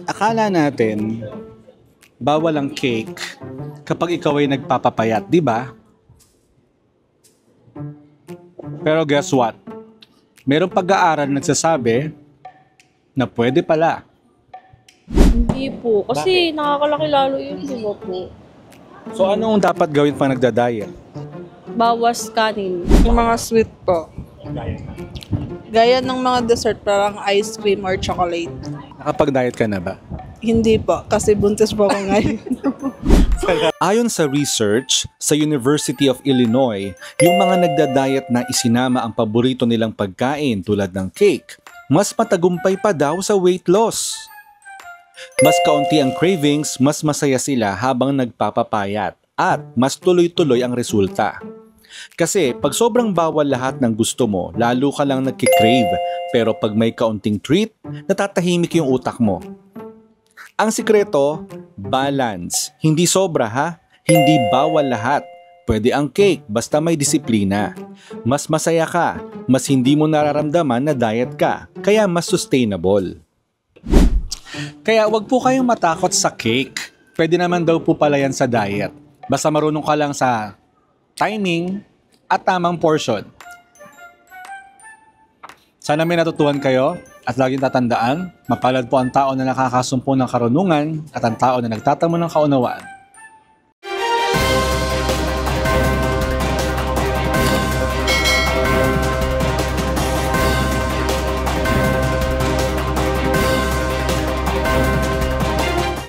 Akala natin, bawal ang cake kapag ikaw ay nagpapapayat, di ba? Pero guess what? Merong pag-aaral nagsasabi na pwede pala. Hindi po. Kasi nakakalaki lalo yun, di ba po? So anong dapat gawin pag nagda-diet? Bawas kanin. Yung mga sweet po. Gaya ng mga dessert, parang ice cream or chocolate. Nakapag-diet ka na ba? Hindi po, kasi buntis po ako ngayon. Ayon sa research sa University of Illinois, yung mga nagda-diet na isinama ang paborito nilang pagkain tulad ng cake, mas matagumpay pa daw sa weight loss. Mas kaunti ang cravings, mas masaya sila habang nagpapapayat at mas tuloy-tuloy ang resulta. Kasi pag sobrang bawal lahat ng gusto mo, lalo ka lang nagkikrave. Pero pag may kaunting treat, natatahimik yung utak mo. Ang sikreto, balance. Hindi sobra ha, hindi bawal lahat. Pwede ang cake basta may disiplina. Mas masaya ka, mas hindi mo nararamdaman na diet ka, kaya mas sustainable. Kaya wag po kayong matakot sa cake. Pwede naman daw po pala yan sa diet. Basta marunong ka lang sa timing at tamang portion. Sana may natutuhan kayo at laging tatandaan, mapalad po ang tao na nakakasumpo ng karunungan at ang tao na nagtatamo ng kaunawaan.